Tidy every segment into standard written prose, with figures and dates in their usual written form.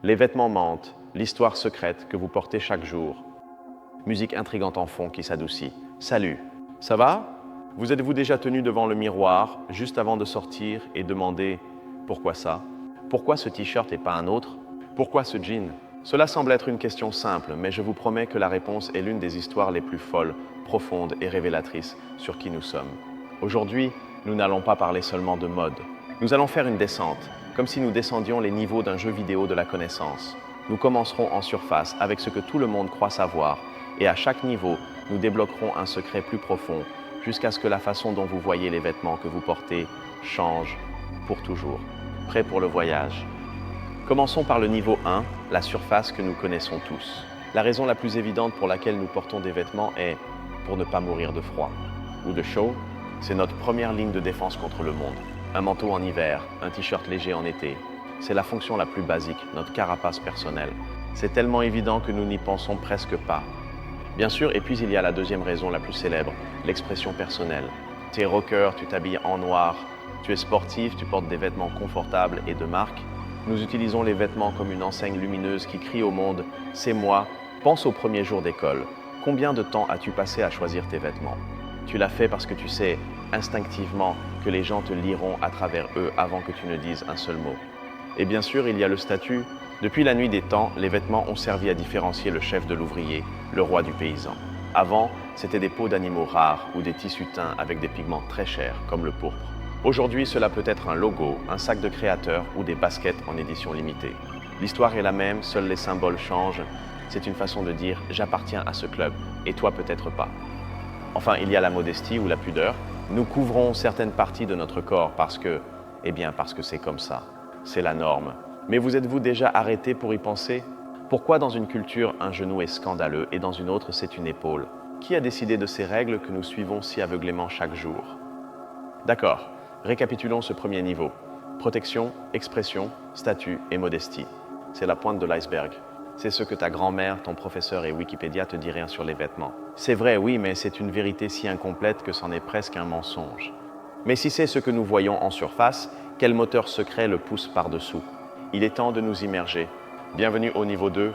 Les vêtements mentent, l'histoire secrète que vous portez chaque jour. Musique intrigante en fond qui s'adoucit. Salut, ça va? Vous êtes-vous déjà tenu devant le miroir juste avant de sortir et demander pourquoi ça? Pourquoi ce t-shirt et pas un autre? Pourquoi ce jean? Cela semble être une question simple, mais je vous promets que la réponse est l'une des histoires les plus folles, profondes et révélatrices sur qui nous sommes. Aujourd'hui, nous n'allons pas parler seulement de mode. Nous allons faire une descente, comme si nous descendions les niveaux d'un jeu vidéo de la connaissance. Nous commencerons en surface avec ce que tout le monde croit savoir, et à chaque niveau, nous débloquerons un secret plus profond, jusqu'à ce que la façon dont vous voyez les vêtements que vous portez change pour toujours. Prêt pour le voyage? Commençons par le niveau 1, la surface que nous connaissons tous. La raison la plus évidente pour laquelle nous portons des vêtements est pour ne pas mourir de froid ou de chaud. C'est notre première ligne de défense contre le monde. Un manteau en hiver, un t-shirt léger en été. C'est la fonction la plus basique, notre carapace personnelle. C'est tellement évident que nous n'y pensons presque pas. Bien sûr, et puis il y a la deuxième raison la plus célèbre, l'expression personnelle. Tu es rocker, tu t'habilles en noir, tu es sportif, tu portes des vêtements confortables et de marque. Nous utilisons les vêtements comme une enseigne lumineuse qui crie au monde « C'est moi ». Pense au premier jour d'école. Combien de temps as-tu passé à choisir tes vêtements? Tu l'as fait parce que tu sais instinctivement que les gens te liront à travers eux avant que tu ne dises un seul mot. Et bien sûr, il y a le statut. Depuis la nuit des temps, les vêtements ont servi à différencier le chef de l'ouvrier, le roi du paysan. Avant, c'était des peaux d'animaux rares ou des tissus teints avec des pigments très chers, comme le pourpre. Aujourd'hui, cela peut être un logo, un sac de créateur ou des baskets en édition limitée. L'histoire est la même, seuls les symboles changent. C'est une façon de dire « j'appartiens à ce club, et toi peut-être pas ». Enfin, il y a la modestie ou la pudeur. Nous couvrons certaines parties de notre corps parce que c'est comme ça. C'est la norme. Mais vous êtes-vous déjà arrêté pour y penser? Pourquoi dans une culture, un genou est scandaleux et dans une autre, c'est une épaule? Qui a décidé de ces règles que nous suivons si aveuglément chaque jour? D'accord, récapitulons ce premier niveau. Protection, expression, statut et modestie. C'est la pointe de l'iceberg. C'est ce que ta grand-mère, ton professeur et Wikipédia te diraient sur les vêtements. C'est vrai, oui, mais c'est une vérité si incomplète que c'en est presque un mensonge. Mais si c'est ce que nous voyons en surface, quel moteur secret le pousse par-dessous? Il est temps de nous immerger. Bienvenue au niveau 2.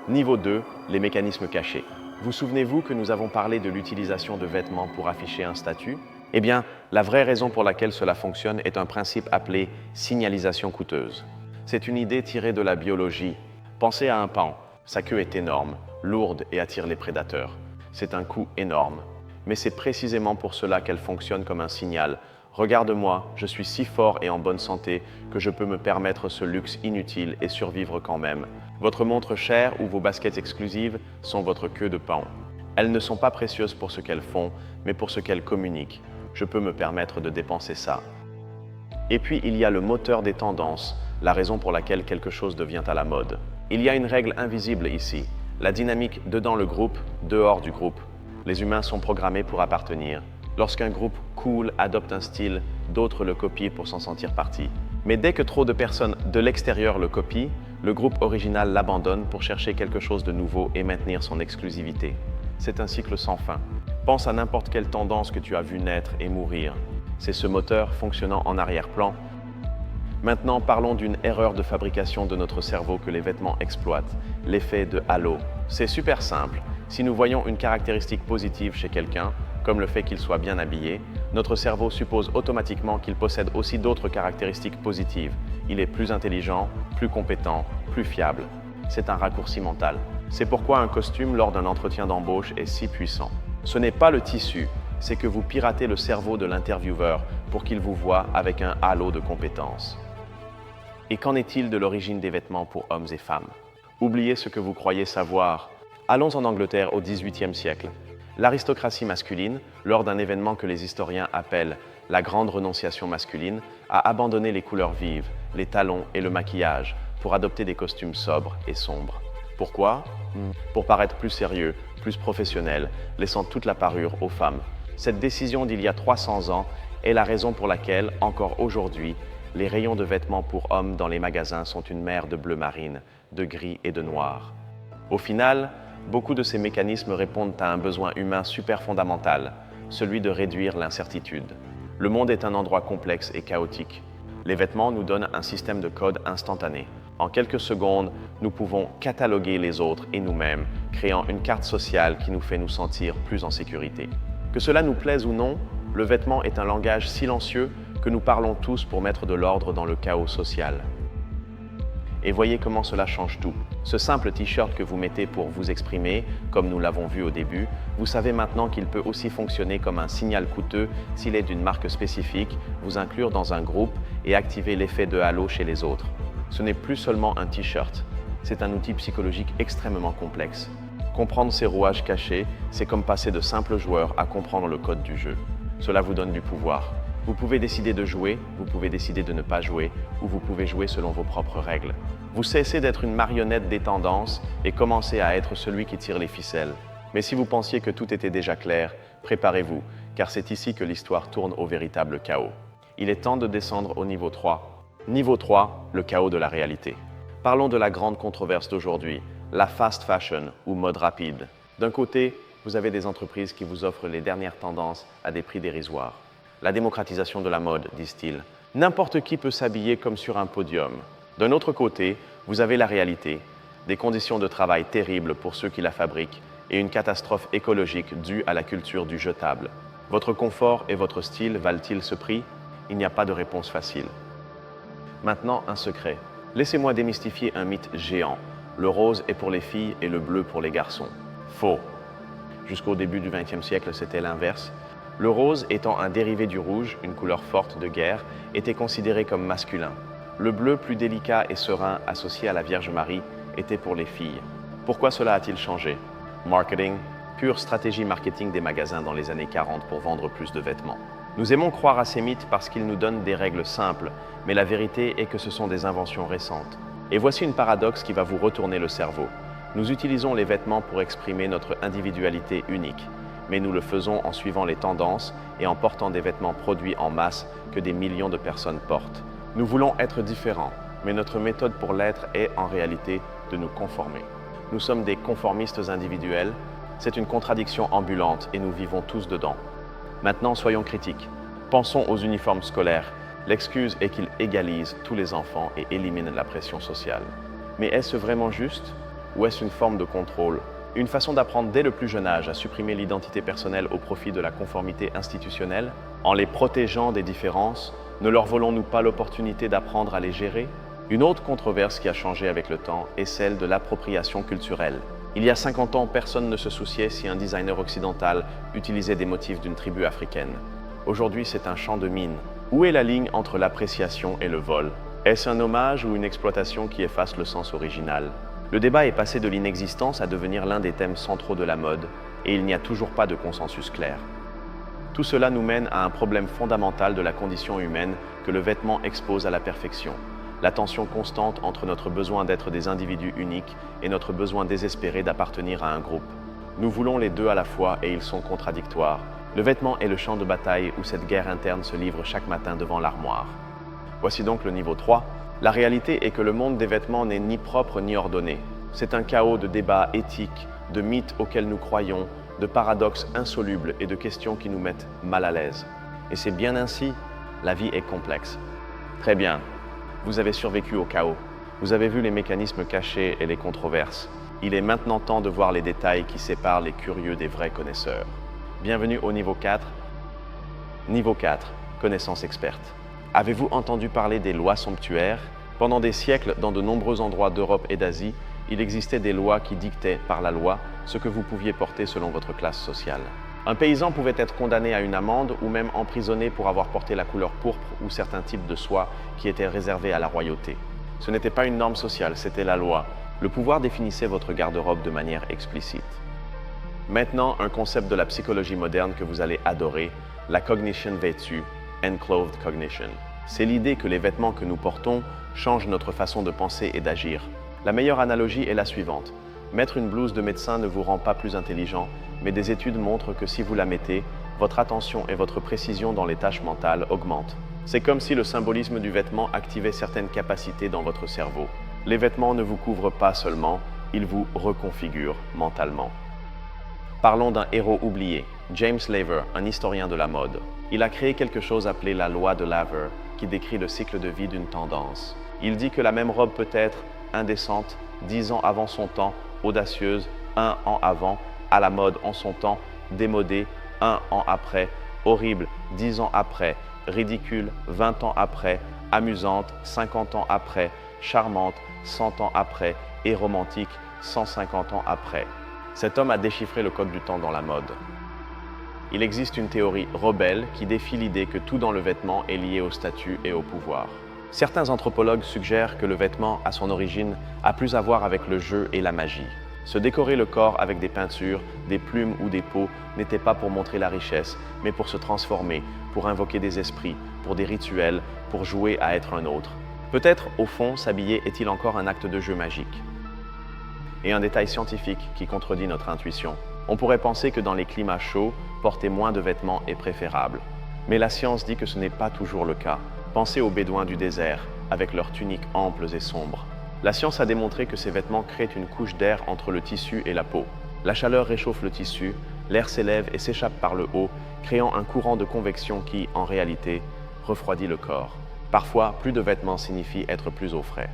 Niveau 2, les mécanismes cachés. Vous souvenez-vous que nous avons parlé de l'utilisation de vêtements pour afficher un statut? Eh bien, la vraie raison pour laquelle cela fonctionne est un principe appelé signalisation coûteuse. C'est une idée tirée de la biologie. Pensez à un paon. Sa queue est énorme, lourde et attire les prédateurs. C'est un coût énorme. Mais c'est précisément pour cela qu'elle fonctionne comme un signal. Regarde-moi, je suis si fort et en bonne santé que je peux me permettre ce luxe inutile et survivre quand même. Votre montre chère ou vos baskets exclusives sont votre queue de paon. Elles ne sont pas précieuses pour ce qu'elles font, mais pour ce qu'elles communiquent. Je peux me permettre de dépenser ça. Et puis il y a le moteur des tendances, la raison pour laquelle quelque chose devient à la mode. Il y a une règle invisible ici, la dynamique dedans le groupe, dehors du groupe. Les humains sont programmés pour appartenir. Lorsqu'un groupe cool adopte un style, d'autres le copient pour s'en sentir partie. Mais dès que trop de personnes de l'extérieur le copient, le groupe original l'abandonne pour chercher quelque chose de nouveau et maintenir son exclusivité. C'est un cycle sans fin. Pense à n'importe quelle tendance que tu as vu naître et mourir. C'est ce moteur fonctionnant en arrière-plan. Maintenant, parlons d'une erreur de fabrication de notre cerveau que les vêtements exploitent, l'effet de halo. C'est super simple. Si nous voyons une caractéristique positive chez quelqu'un, comme le fait qu'il soit bien habillé, notre cerveau suppose automatiquement qu'il possède aussi d'autres caractéristiques positives. Il est plus intelligent, plus compétent, plus fiable. C'est un raccourci mental. C'est pourquoi un costume lors d'un entretien d'embauche est si puissant. Ce n'est pas le tissu, c'est que vous piratez le cerveau de l'intervieweur pour qu'il vous voie avec un halo de compétences. Et qu'en est-il de l'origine des vêtements pour hommes et femmes? Oubliez ce que vous croyez savoir. Allons en Angleterre au XVIIIe siècle. L'aristocratie masculine, lors d'un événement que les historiens appellent la grande renonciation masculine, a abandonné les couleurs vives, les talons et le maquillage pour adopter des costumes sobres et sombres. Pourquoi? Pour paraître plus sérieux, plus professionnel, laissant toute la parure aux femmes. Cette décision d'il y a 300 ans est la raison pour laquelle, encore aujourd'hui, les rayons de vêtements pour hommes dans les magasins sont une mer de bleu marine, de gris et de noir. Au final, beaucoup de ces mécanismes répondent à un besoin humain super fondamental, celui de réduire l'incertitude. Le monde est un endroit complexe et chaotique. Les vêtements nous donnent un système de code instantané. En quelques secondes, nous pouvons cataloguer les autres et nous-mêmes, créant une carte sociale qui nous fait nous sentir plus en sécurité. Que cela nous plaise ou non, le vêtement est un langage silencieux que nous parlons tous pour mettre de l'ordre dans le chaos social. Et voyez comment cela change tout. Ce simple t-shirt que vous mettez pour vous exprimer, comme nous l'avons vu au début, vous savez maintenant qu'il peut aussi fonctionner comme un signal coûteux s'il est d'une marque spécifique, vous inclure dans un groupe et activer l'effet de halo chez les autres. Ce n'est plus seulement un t-shirt, c'est un outil psychologique extrêmement complexe. Comprendre ces rouages cachés, c'est comme passer de simples joueurs à comprendre le code du jeu. Cela vous donne du pouvoir. Vous pouvez décider de jouer, vous pouvez décider de ne pas jouer, ou vous pouvez jouer selon vos propres règles. Vous cessez d'être une marionnette des tendances et commencez à être celui qui tire les ficelles. Mais si vous pensiez que tout était déjà clair, préparez-vous, car c'est ici que l'histoire tourne au véritable chaos. Il est temps de descendre au niveau 3. Niveau 3, le chaos de la réalité. Parlons de la grande controverse d'aujourd'hui, la fast fashion ou mode rapide. D'un côté, vous avez des entreprises qui vous offrent les dernières tendances à des prix dérisoires. La démocratisation de la mode, disent-ils. N'importe qui peut s'habiller comme sur un podium. D'un autre côté, vous avez la réalité, des conditions de travail terribles pour ceux qui la fabriquent et une catastrophe écologique due à la culture du jetable. Votre confort et votre style valent-ils ce prix? Il n'y a pas de réponse facile. Maintenant, un secret. Laissez-moi démystifier un mythe géant. Le rose est pour les filles et le bleu pour les garçons. Faux. Jusqu'au début du XXe siècle, c'était l'inverse. Le rose, étant un dérivé du rouge, une couleur forte de guerre, était considéré comme masculin. Le bleu, plus délicat et serein, associé à la Vierge Marie, était pour les filles. Pourquoi cela a-t-il changé? Marketing, pure stratégie marketing des magasins dans les années 40 pour vendre plus de vêtements. Nous aimons croire à ces mythes parce qu'ils nous donnent des règles simples, mais la vérité est que ce sont des inventions récentes. Et voici une paradoxe qui va vous retourner le cerveau. Nous utilisons les vêtements pour exprimer notre individualité unique, mais nous le faisons en suivant les tendances et en portant des vêtements produits en masse que des millions de personnes portent. Nous voulons être différents, mais notre méthode pour l'être est en réalité de nous conformer. Nous sommes des conformistes individuels, c'est une contradiction ambulante et nous vivons tous dedans. Maintenant, soyons critiques. Pensons aux uniformes scolaires. L'excuse est qu'ils égalisent tous les enfants et éliminent la pression sociale. Mais est-ce vraiment juste ou est-ce une forme de contrôle? Une façon d'apprendre dès le plus jeune âge à supprimer l'identité personnelle au profit de la conformité institutionnelle? En les protégeant des différences, ne leur volons-nous pas l'opportunité d'apprendre à les gérer? Une autre controverse qui a changé avec le temps est celle de l'appropriation culturelle. Il y a 50 ans, personne ne se souciait si un designer occidental utilisait des motifs d'une tribu africaine. Aujourd'hui, c'est un champ de mine. Où est la ligne entre l'appréciation et le vol? Est-ce un hommage ou une exploitation qui efface le sens original? Le débat est passé de l'inexistence à devenir l'un des thèmes centraux de la mode, et il n'y a toujours pas de consensus clair. Tout cela nous mène à un problème fondamental de la condition humaine que le vêtement expose à la perfection. La tension constante entre notre besoin d'être des individus uniques et notre besoin désespéré d'appartenir à un groupe. Nous voulons les deux à la fois et ils sont contradictoires. Le vêtement est le champ de bataille où cette guerre interne se livre chaque matin devant l'armoire. Voici donc le niveau 3. La réalité est que le monde des vêtements n'est ni propre ni ordonné. C'est un chaos de débats éthiques, de mythes auxquels nous croyons, de paradoxes insolubles et de questions qui nous mettent mal à l'aise. Et c'est bien ainsi, la vie est complexe. Très bien, vous avez survécu au chaos. Vous avez vu les mécanismes cachés et les controverses. Il est maintenant temps de voir les détails qui séparent les curieux des vrais connaisseurs. Bienvenue au niveau 4. Niveau 4, connaissance experte. Avez-vous entendu parler des lois somptuaires? Pendant des siècles, dans de nombreux endroits d'Europe et d'Asie, il existait des lois qui dictaient, par la loi, ce que vous pouviez porter selon votre classe sociale. Un paysan pouvait être condamné à une amende ou même emprisonné pour avoir porté la couleur pourpre ou certains types de soie qui étaient réservés à la royauté. Ce n'était pas une norme sociale, c'était la loi. Le pouvoir définissait votre garde-robe de manière explicite. Maintenant, un concept de la psychologie moderne que vous allez adorer, la cognition vêtue, enclothed cognition. C'est l'idée que les vêtements que nous portons changent notre façon de penser et d'agir. La meilleure analogie est la suivante. Mettre une blouse de médecin ne vous rend pas plus intelligent, mais des études montrent que si vous la mettez, votre attention et votre précision dans les tâches mentales augmentent. C'est comme si le symbolisme du vêtement activait certaines capacités dans votre cerveau. Les vêtements ne vous couvrent pas seulement, ils vous reconfigurent mentalement. Parlons d'un héros oublié, James Laver, un historien de la mode. Il a créé quelque chose appelé la loi de Laver, qui décrit le cycle de vie d'une tendance. Il dit que la même robe peut être indécente, 10 ans avant son temps, audacieuse, 1 an avant, à la mode en son temps, démodée, 1 an après, horrible, 10 ans après, ridicule, 20 ans après, amusante, 50 ans après, charmante, 100 ans après, et romantique, 150 ans après. Cet homme a déchiffré le code du temps dans la mode. Il existe une théorie rebelle qui défie l'idée que tout dans le vêtement est lié au statut et au pouvoir. Certains anthropologues suggèrent que le vêtement, à son origine, a plus à voir avec le jeu et la magie. Se décorer le corps avec des peintures, des plumes ou des peaux n'était pas pour montrer la richesse, mais pour se transformer, pour invoquer des esprits, pour des rituels, pour jouer à être un autre. Peut-être, au fond, s'habiller est-il encore un acte de jeu magique. Et un détail scientifique qui contredit notre intuition. On pourrait penser que dans les climats chauds, porter moins de vêtements est préférable. Mais la science dit que ce n'est pas toujours le cas. Pensez aux bédouins du désert, avec leurs tuniques amples et sombres. La science a démontré que ces vêtements créent une couche d'air entre le tissu et la peau. La chaleur réchauffe le tissu, l'air s'élève et s'échappe par le haut, créant un courant de convection qui, en réalité, refroidit le corps. Parfois, plus de vêtements signifie être plus au frais.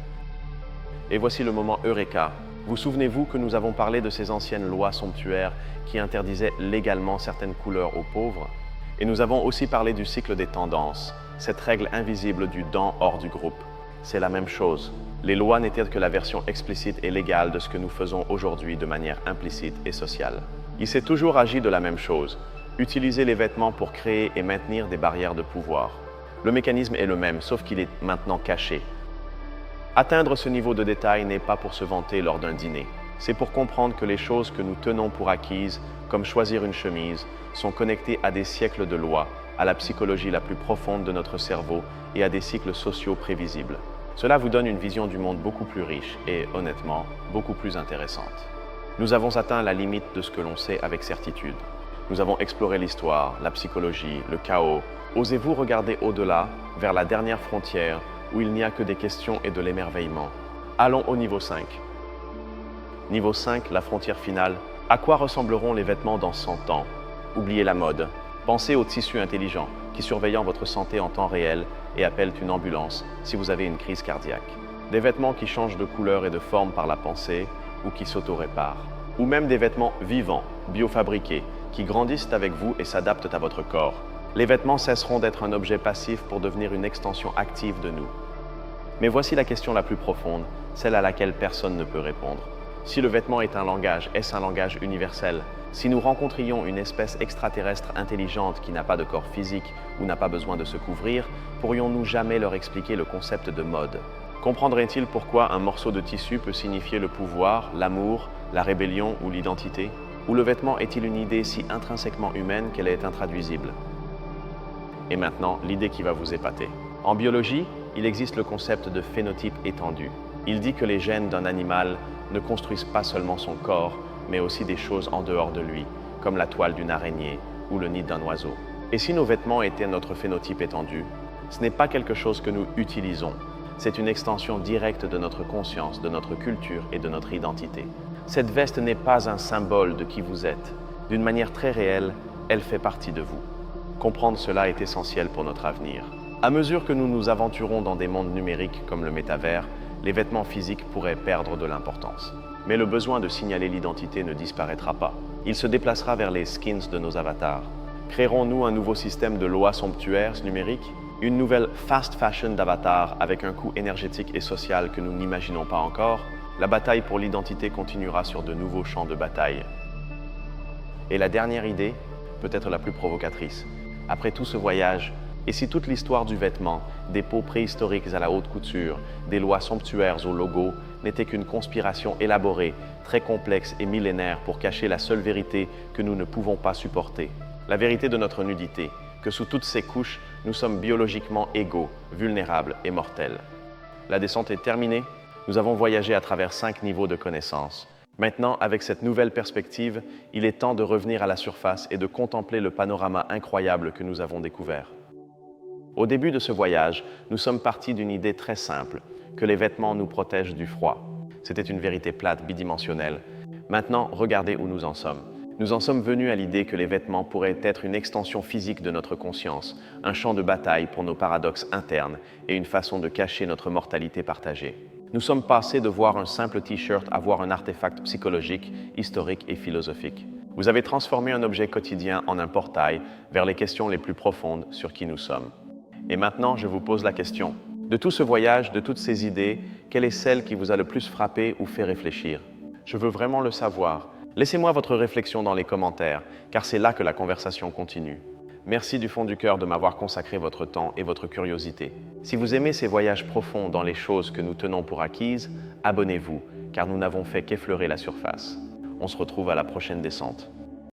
Et voici le moment Eureka. Vous souvenez-vous que nous avons parlé de ces anciennes lois somptuaires qui interdisaient légalement certaines couleurs aux pauvres? Et nous avons aussi parlé du cycle des tendances, cette règle invisible du dans hors du groupe. C'est la même chose. Les lois n'étaient que la version explicite et légale de ce que nous faisons aujourd'hui de manière implicite et sociale. Il s'est toujours agi de la même chose, utiliser les vêtements pour créer et maintenir des barrières de pouvoir. Le mécanisme est le même, sauf qu'il est maintenant caché. Atteindre ce niveau de détail n'est pas pour se vanter lors d'un dîner. C'est pour comprendre que les choses que nous tenons pour acquises, comme choisir une chemise, sont connectées à des siècles de lois, à la psychologie la plus profonde de notre cerveau et à des cycles sociaux prévisibles. Cela vous donne une vision du monde beaucoup plus riche et, honnêtement, beaucoup plus intéressante. Nous avons atteint la limite de ce que l'on sait avec certitude. Nous avons exploré l'histoire, la psychologie, le chaos. Osez-vous regarder au-delà, vers la dernière frontière, où il n'y a que des questions et de l'émerveillement. Allons au niveau 5. Niveau 5, la frontière finale. À quoi ressembleront les vêtements dans 100 ans? Oubliez la mode. Pensez aux tissus intelligents qui surveillent votre santé en temps réel et appellent une ambulance si vous avez une crise cardiaque. Des vêtements qui changent de couleur et de forme par la pensée ou qui s'auto-réparent. Ou même des vêtements vivants, biofabriqués, qui grandissent avec vous et s'adaptent à votre corps. Les vêtements cesseront d'être un objet passif pour devenir une extension active de nous. Mais voici la question la plus profonde, celle à laquelle personne ne peut répondre. Si le vêtement est un langage, est-ce un langage universel? Si nous rencontrions une espèce extraterrestre intelligente qui n'a pas de corps physique ou n'a pas besoin de se couvrir, pourrions-nous jamais leur expliquer le concept de mode? Comprendraient-ils pourquoi un morceau de tissu peut signifier le pouvoir, l'amour, la rébellion ou l'identité? Ou le vêtement est-il une idée si intrinsèquement humaine qu'elle est intraduisible? Et maintenant, l'idée qui va vous épater. En biologie, il existe le concept de phénotype étendu. Il dit que les gènes d'un animal ne construisent pas seulement son corps, mais aussi des choses en dehors de lui, comme la toile d'une araignée ou le nid d'un oiseau. Et si nos vêtements étaient notre phénotype étendu, ce n'est pas quelque chose que nous utilisons. C'est une extension directe de notre conscience, de notre culture et de notre identité. Cette veste n'est pas un symbole de qui vous êtes. D'une manière très réelle, elle fait partie de vous. Comprendre cela est essentiel pour notre avenir. À mesure que nous nous aventurons dans des mondes numériques comme le métavers, les vêtements physiques pourraient perdre de l'importance. Mais le besoin de signaler l'identité ne disparaîtra pas. Il se déplacera vers les skins de nos avatars. Créerons-nous un nouveau système de lois somptuaires numériques? Une nouvelle fast fashion d'avatar avec un coût énergétique et social que nous n'imaginons pas encore? La bataille pour l'identité continuera sur de nouveaux champs de bataille. Et la dernière idée, peut-être la plus provocatrice. Après tout ce voyage, et si toute l'histoire du vêtement, des peaux préhistoriques à la haute couture, des lois somptuaires au logo, n'était qu'une conspiration élaborée, très complexe et millénaire pour cacher la seule vérité que nous ne pouvons pas supporter, la vérité de notre nudité, que sous toutes ces couches, nous sommes biologiquement égaux, vulnérables et mortels. La descente est terminée. Nous avons voyagé à travers 5 niveaux de connaissances. Maintenant, avec cette nouvelle perspective, il est temps de revenir à la surface et de contempler le panorama incroyable que nous avons découvert. Au début de ce voyage, nous sommes partis d'une idée très simple, que les vêtements nous protègent du froid. C'était une vérité plate, bidimensionnelle. Maintenant, regardez où nous en sommes. Nous en sommes venus à l'idée que les vêtements pourraient être une extension physique de notre conscience, un champ de bataille pour nos paradoxes internes et une façon de cacher notre mortalité partagée. Nous sommes passés de voir un simple t-shirt à voir un artefact psychologique, historique et philosophique. Vous avez transformé un objet quotidien en un portail vers les questions les plus profondes sur qui nous sommes. Et maintenant, je vous pose la question. De tout ce voyage, de toutes ces idées, quelle est celle qui vous a le plus frappé ou fait réfléchir? Je veux vraiment le savoir. Laissez-moi votre réflexion dans les commentaires, car c'est là que la conversation continue. Merci du fond du cœur de m'avoir consacré votre temps et votre curiosité. Si vous aimez ces voyages profonds dans les choses que nous tenons pour acquises, abonnez-vous, car nous n'avons fait qu'effleurer la surface. On se retrouve à la prochaine descente.